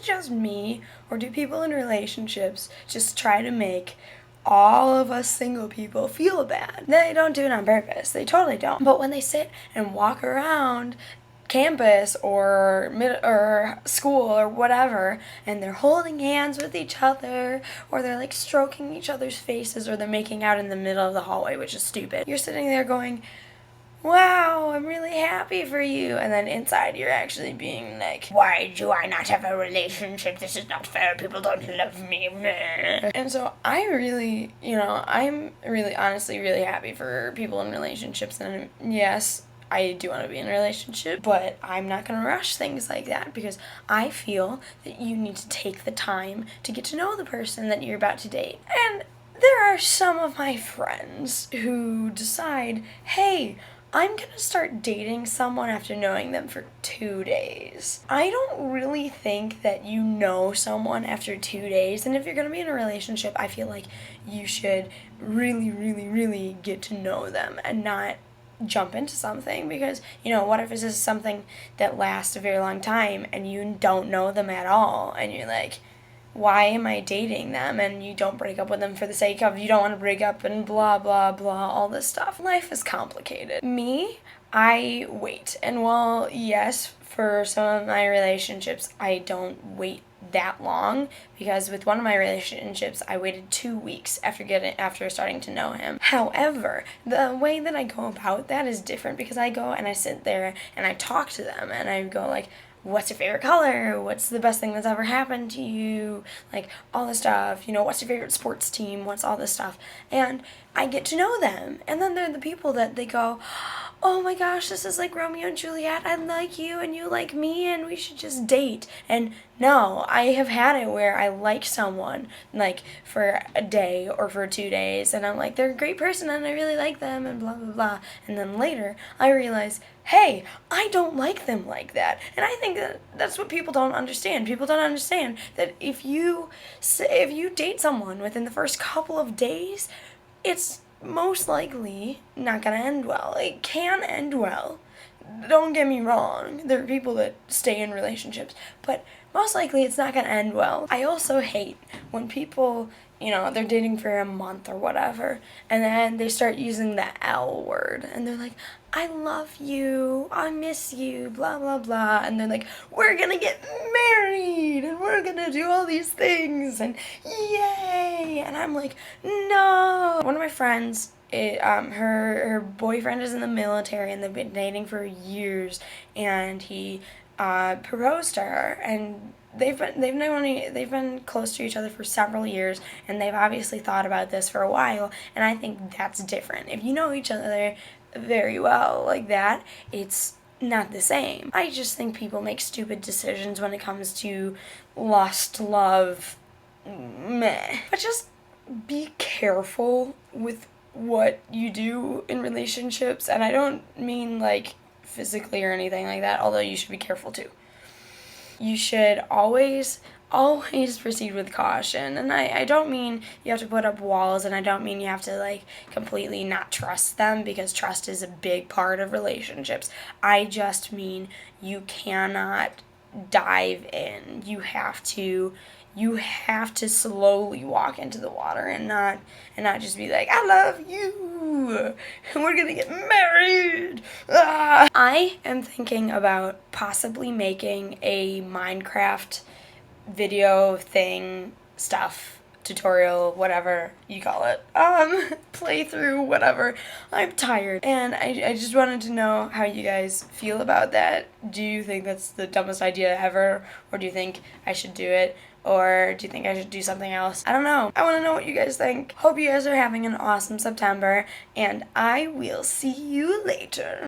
just me, or do people in relationships just try to make all of us single people feel bad? They don't do it on purpose. They totally don't. But when they sit and walk around campus or school or whatever, and they're holding hands with each other, or they're like stroking each other's faces, or they're making out in the middle of the hallway, which is stupid. You're sitting there going, wow, I'm really happy for you. And then inside you're actually being like, why do I not have a relationship? This is not fair. People don't love me. And so I'm really honestly really happy for people in relationships. And yes, I do want to be in a relationship, but I'm not going to rush things like that, because I feel that you need to take the time to get to know the person that you're about to date. And there are some of my friends who decide, hey, I'm going to start dating someone after knowing them for 2 days. I don't really think that you know someone after 2 days, and if you're going to be in a relationship, I feel like you should really, really, really get to know them and not jump into something, because, what if this is something that lasts a very long time and you don't know them at all, and you're like, why am I dating them? And you don't break up with them for the sake of you don't want to break up and blah, blah, blah, all this stuff. Life is complicated. Me, I wait. And while, yes, for some of my relationships, I don't wait that long, because with one of my relationships, I waited 2 weeks after starting to know him. However, the way that I go about that is different, because I go and I sit there and I talk to them, and I go like, what's your favorite color? What's the best thing that's ever happened to you? Like, all this stuff. What's your favorite sports team? What's all this stuff? And I get to know them. And then they're the people that they go, oh my gosh, this is like Romeo and Juliet. I like you and you like me and we should just date. And no, I have had it where I like someone like for a day or for 2 days, and I'm like, they're a great person and I really like them and blah, blah, blah. And then later I realize, hey, I don't like them like that. And I think that's what people don't understand. People don't understand that if you date someone within the first couple of days, it's most likely not going to end well. It can end well. Don't get me wrong. There are people that stay in relationships, but most likely it's not going to end well. I also hate when people, they're dating for a month or whatever, and then they start using the L word, and they're like, I love you, I miss you, blah, blah, blah, and they're like, we're gonna get married, and we're gonna do all these things, and yay, and I'm like, no. One of my friends, her boyfriend is in the military, and they've been dating for years, and he proposed to her, and they've been close to each other for several years, and they've obviously thought about this for a while, and I think that's different. If you know each other very well like that, it's not the same. I just think people make stupid decisions when it comes to lust, love, meh. But just be careful with what you do in relationships, and I don't mean like physically or anything like that, although you should be careful too. You should always proceed with caution, and I don't mean you have to put up walls, and I don't mean you have to like completely not trust them, because trust is a big part of relationships. I just mean you cannot dive in. You have to slowly walk into the water and not just be like, I love you, we're gonna get married. Ah. I am thinking about possibly making a Minecraft video thing, stuff, tutorial, whatever you call it, playthrough, whatever. I'm tired, and I just wanted to know how you guys feel about that. Do you think that's the dumbest idea ever, or do you think I should do it? Or do you think I should do something else? I don't know. I want to know what you guys think. Hope you guys are having an awesome September, and I will see you later.